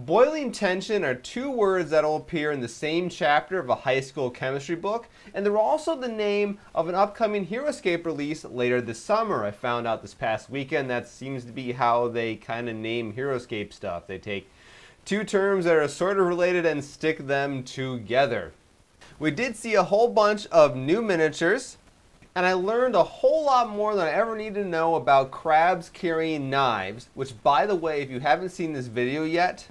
boiling tension are two words that will appear in the same chapter of a high school chemistry book, and they're also the name of an upcoming Heroscape release later this summer. I found out this past weekend that seems to be how they kind of name Heroscape stuff. They take two terms that are sort of related and stick them together. We did see a whole bunch of new miniatures, and I learned a whole lot more than I ever needed to know about crabs carrying knives, which, by the way, if you haven't seen this video yet,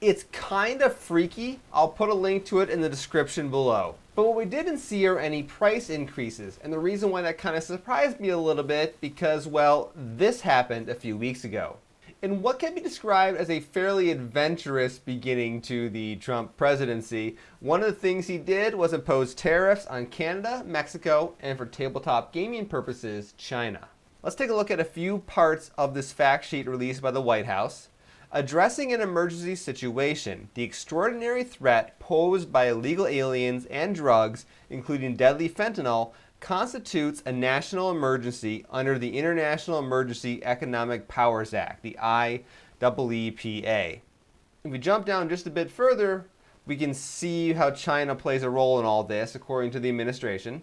it's kind of freaky. I'll put a link to it in the description below. But what we didn't see are any price increases, and the reason why that kind of surprised me a little bit because, well, this happened a few weeks ago. In what can be described as a fairly adventurous beginning to the Trump presidency, one of the things he did was impose tariffs on Canada, Mexico, and for tabletop gaming purposes, China. Let's take a look at a few parts of this fact sheet released by the White House. Addressing an emergency situation, the extraordinary threat posed by illegal aliens and drugs, including deadly fentanyl, constitutes a national emergency under the International Emergency Economic Powers Act, the IEEPA. If we jump down just a bit further, we can see how China plays a role in all this, according to the administration.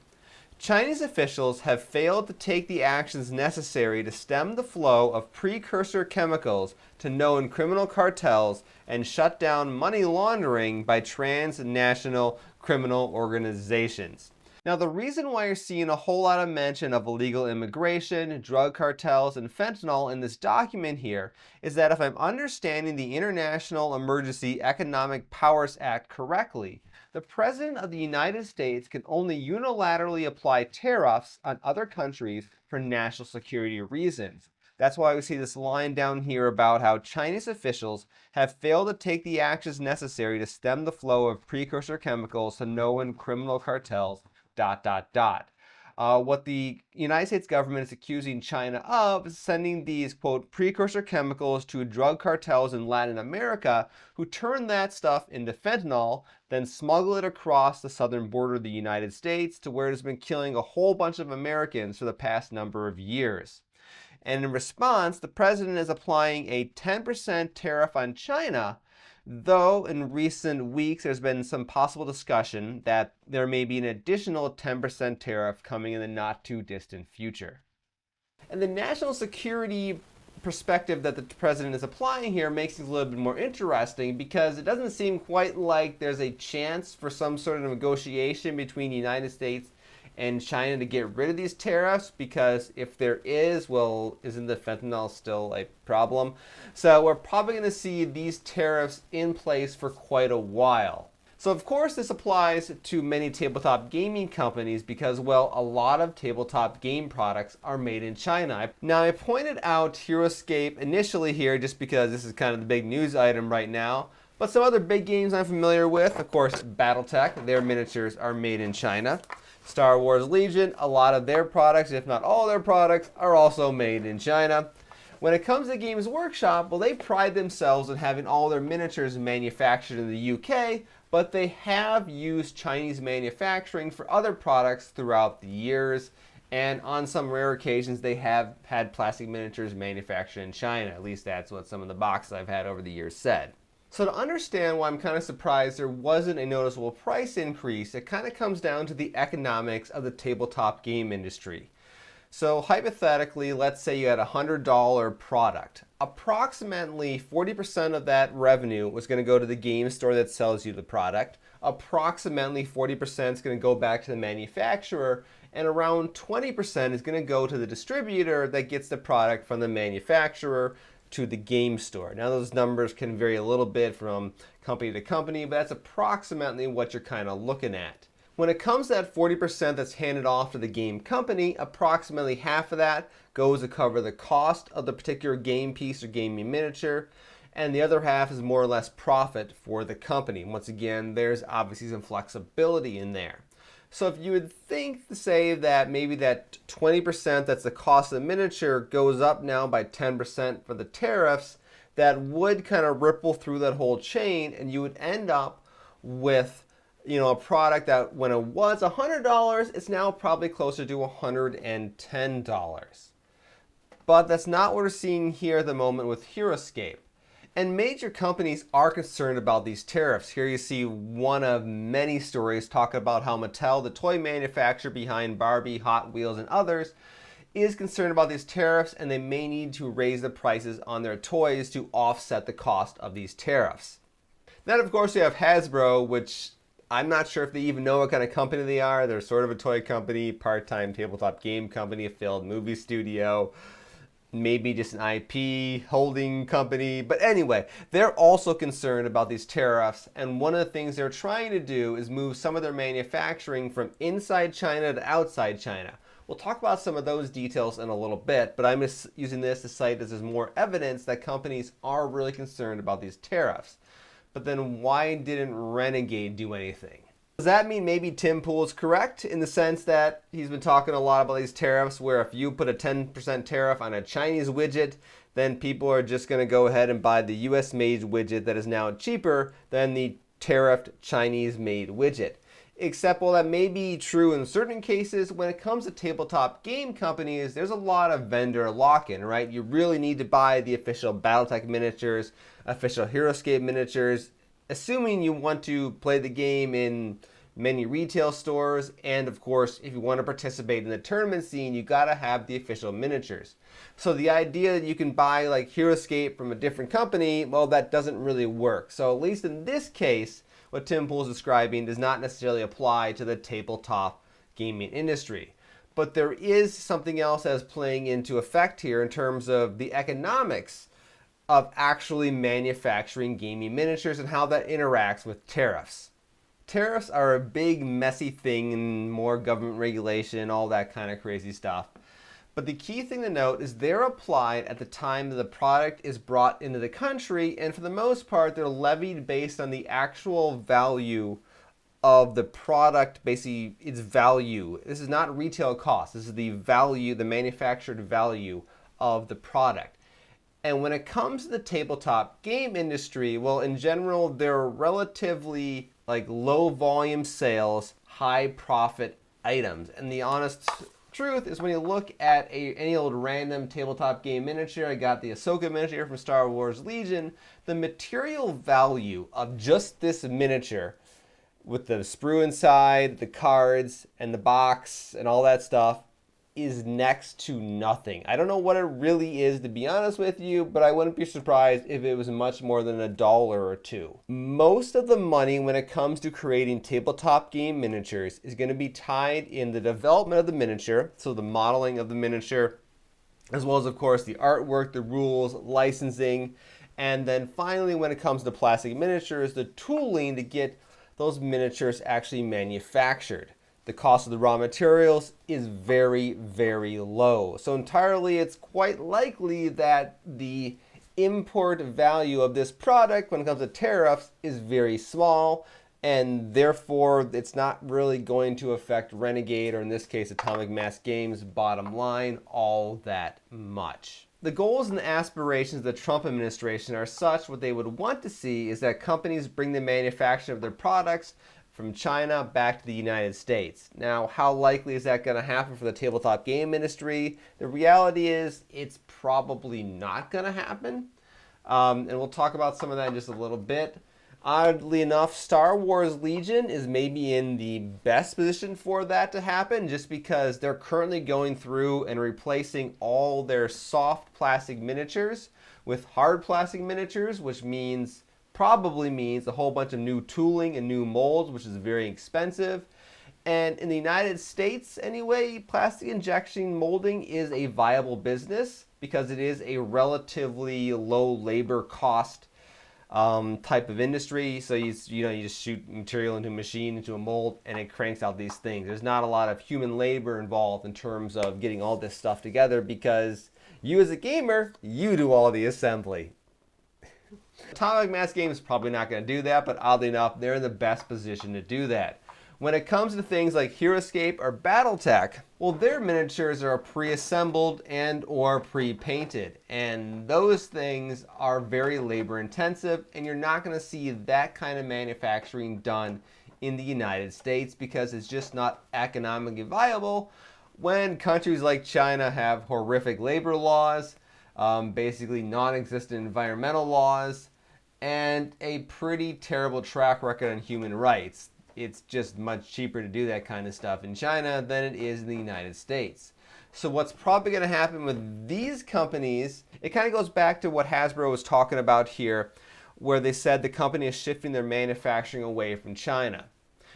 Chinese officials have failed to take the actions necessary to stem the flow of precursor chemicals to known criminal cartels and shut down money laundering by transnational criminal organizations. Now, the reason why you're seeing a whole lot of mention of illegal immigration, drug cartels, and fentanyl in this document here is that if I'm understanding the International Emergency Economic Powers Act correctly, the President of the United States can only unilaterally apply tariffs on other countries for national security reasons. That's why we see this line down here about how Chinese officials have failed to take the actions necessary to stem the flow of precursor chemicals to known criminal cartels, ... What the United States government is accusing China of is sending these, quote, precursor chemicals to drug cartels in Latin America who turn that stuff into fentanyl, then smuggle it across the southern border of the United States to where it has been killing a whole bunch of Americans for the past number of years. And in response, the president is applying a 10% tariff on China, though in recent weeks there's been some possible discussion that there may be an additional 10% tariff coming in the not too distant future. And the national security perspective that the president is applying here makes things a little bit more interesting because it doesn't seem quite like there's a chance for some sort of negotiation between the United States and China to get rid of these tariffs, because if there is, well, isn't the fentanyl still a problem? So we're probably going to see these tariffs in place for quite a while. So of course this applies to many tabletop gaming companies because, well, a lot of tabletop game products are made in China. Now, I pointed out Heroscape initially here just because this is kind of the big news item right now, but some other big games I'm familiar with, of course, Battletech, their miniatures are made in China. Star Wars Legion, a lot of their products, if not all their products, are also made in China. When it comes to Games Workshop, well, they pride themselves on having all their miniatures manufactured in the UK, but they have used Chinese manufacturing for other products throughout the years, and on some rare occasions they have had plastic miniatures manufactured in China. At least that's what some of the boxes I've had over the years said. So to understand why I'm kind of surprised there wasn't a noticeable price increase, it kind of comes down to the economics of the tabletop game industry. So hypothetically, let's say you had a $100 product. Approximately 40% of that revenue was going to go to the game store that sells you the product. Approximately 40% is going to go back to the manufacturer, and around 20% is going to go to the distributor that gets the product from the manufacturer to the game store. Now those numbers can vary a little bit from company to company, but that's approximately what you're kind of looking at. When it comes to that 40% that's handed off to the game company, approximately half of that goes to cover the cost of the particular game piece or gaming miniature, and the other half is more or less profit for the company. Once again, there's obviously some flexibility in there. So if you would think to say that maybe that 20% that's the cost of the miniature goes up now by 10% for the tariffs, that would kind of ripple through that whole chain, and you would end up with, you know, a product that when it was $100, it's now probably closer to $110. But that's not what we're seeing here at the moment with Heroscape. And major companies are concerned about these tariffs. Here you see one of many stories talking about how Mattel, the toy manufacturer behind Barbie, Hot Wheels, and others, is concerned about these tariffs, and they may need to raise the prices on their toys to offset the cost of these tariffs. Then, of course, we have Hasbro, which I'm not sure if they even know what kind of company they are. They're sort of a toy company, part-time tabletop game company, a failed movie studio, maybe just an IP holding company. But anyway, they're also concerned about these tariffs, and one of the things they're trying to do is move some of their manufacturing from inside China to outside China. We'll talk about some of those details in a little bit, but I'm just using this to cite as there's more evidence that companies are really concerned about these tariffs. But then why didn't Renegade do anything? Does that mean maybe Tim Pool is correct in the sense that he's been talking a lot about these tariffs, where if you put a 10% tariff on a Chinese widget, then people are just going to go ahead and buy the US made widget that is now cheaper than the tariffed Chinese made widget? Except, well, that may be true in certain cases. When it comes to tabletop game companies, there's a lot of vendor lock-in, right? You really need to buy the official Battletech miniatures, official Heroscape miniatures, assuming you want to play the game in many retail stores, and of course, if you want to participate in the tournament scene, you gotta have the official miniatures. So the idea that you can buy like Heroscape from a different company, well, that doesn't really work. So at least in this case, what Tim Pool is describing does not necessarily apply to the tabletop gaming industry. But there is something else that's playing into effect here in terms of the economics of actually manufacturing gaming miniatures and how that interacts with tariffs. Tariffs are a big, messy thing and more government regulation, all that kind of crazy stuff. But the key thing to note is they're applied at the time that the product is brought into the country, and for the most part, they're levied based on the actual value of the product, basically its value. This is not retail cost. This is the value, the manufactured value of the product. And when it comes to the tabletop game industry, well, in general, they're relatively like low volume sales, high profit items. And the honest truth is when you look at any old random tabletop game miniature, I got the Ahsoka miniature from Star Wars Legion, the material value of just this miniature with the sprue inside, the cards, and the box, and all that stuff is next to nothing. I don't know what it really is, to be honest with you, but I wouldn't be surprised if it was much more than $1 or $2. Most of the money when it comes to creating tabletop game miniatures is going to be tied in the development of the miniature, so the modeling of the miniature, as well as, of course, the artwork, the rules, licensing, and then finally, when it comes to plastic miniatures, the tooling to get those miniatures actually manufactured. The cost of the raw materials is very, very low. So entirely, it's quite likely that the import value of this product when it comes to tariffs is very small, and therefore it's not really going to affect Renegade, or in this case Atomic Mass Games' bottom line all that much. The goals and the aspirations of the Trump administration are such, what they would want to see is that companies bring the manufacture of their products from China back to the United States. Now, how likely is that going to happen for the tabletop game industry? The reality is it's probably not going to happen. And we'll talk about some of that in just a little bit. Oddly enough, Star Wars Legion is maybe in the best position for that to happen, just because they're currently going through and replacing all their soft plastic miniatures with hard plastic miniatures, which probably means a whole bunch of new tooling and new molds, which is very expensive. And in the United States, anyway, plastic injection molding is a viable business because it is a relatively low labor cost type of industry. So you just shoot material into a machine, into a mold, and it cranks out these things. There's not a lot of human labor involved in terms of getting all this stuff together because you as a gamer, you do all the assembly. Atomic Mass Games is probably not going to do that, but oddly enough, they're in the best position to do that. When it comes to things like Heroscape or Battletech, well, their miniatures are pre-assembled and or pre-painted, and those things are very labor intensive, and you're not going to see that kind of manufacturing done in the United States because it's just not economically viable when countries like China have horrific labor laws. basically non-existent environmental laws, and a pretty terrible track record on human rights. It's just much cheaper to do that kind of stuff in China than it is in the United States. So what's probably going to happen with these companies, it kind of goes back to what Hasbro was talking about here, where they said the company is shifting their manufacturing away from China.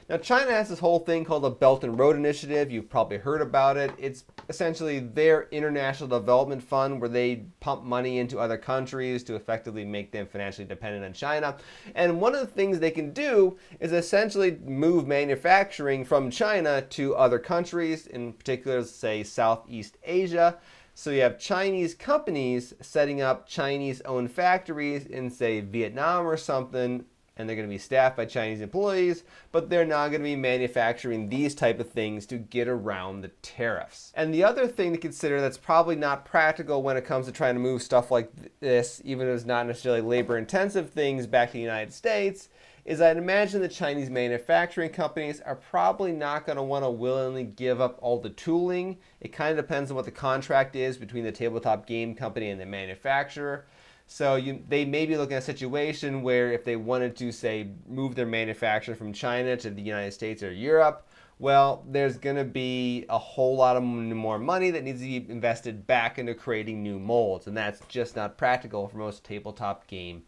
Now, China has this whole thing called the Belt and Road Initiative. You've probably heard about it. It's essentially their international development fund where they pump money into other countries to effectively make them financially dependent on China. And one of the things they can do is essentially move manufacturing from China to other countries, in particular, say, Southeast Asia. So you have Chinese companies setting up Chinese-owned factories in, say, Vietnam or something, and they're going to be staffed by Chinese employees, but they're not going to be manufacturing these type of things to get around the tariffs. And the other thing to consider that's probably not practical when it comes to trying to move stuff like this, even if it's not necessarily labor-intensive things back to the United States, is I'd imagine the Chinese manufacturing companies are probably not going to want to willingly give up all the tooling. It kind of depends on what the contract is between the tabletop game company and the manufacturer. So they may be looking at a situation where if they wanted to, say, move their manufacturing from China to the United States or Europe, well, there's going to be a whole lot of more money that needs to be invested back into creating new molds, and that's just not practical for most tabletop game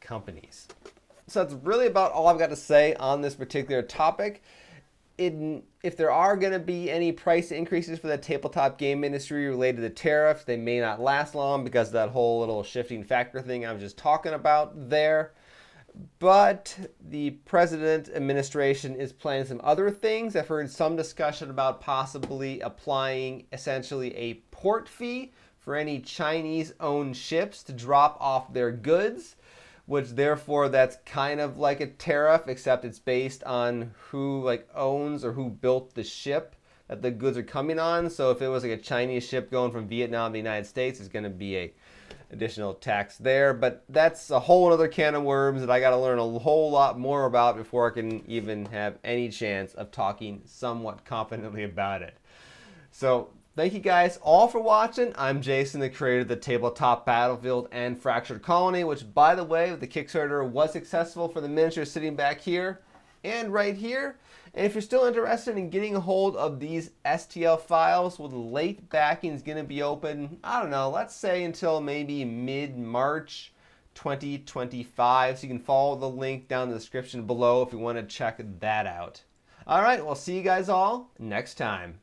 companies. So that's really about all I've got to say on this particular topic. If there are going to be any price increases for the tabletop game industry related to tariffs, they may not last long because of that whole little shifting factor thing I was just talking about there. But the president administration is planning some other things. I've heard some discussion about possibly applying essentially a port fee for any Chinese-owned ships to drop off their goods, which therefore that's kind of like a tariff, except it's based on who owns or who built the ship that the goods are coming on. So if it was like a Chinese ship going from Vietnam to the United States, it's going to be a additional tax there. But that's a whole other can of worms that I got to learn a whole lot more about before I can even have any chance of talking somewhat confidently about it. So thank you guys all for watching. I'm Jason, the creator of the Tabletop Battlefield and Fractured Colony, which, by the way, the Kickstarter was successful for the miniatures sitting back here and right here. And if you're still interested in getting a hold of these STL files, well, the late backing is going to be open, I don't know, let's say until maybe mid-March 2025. So you can follow the link down in the description below if you want to check that out. All right, we'll see you guys all next time.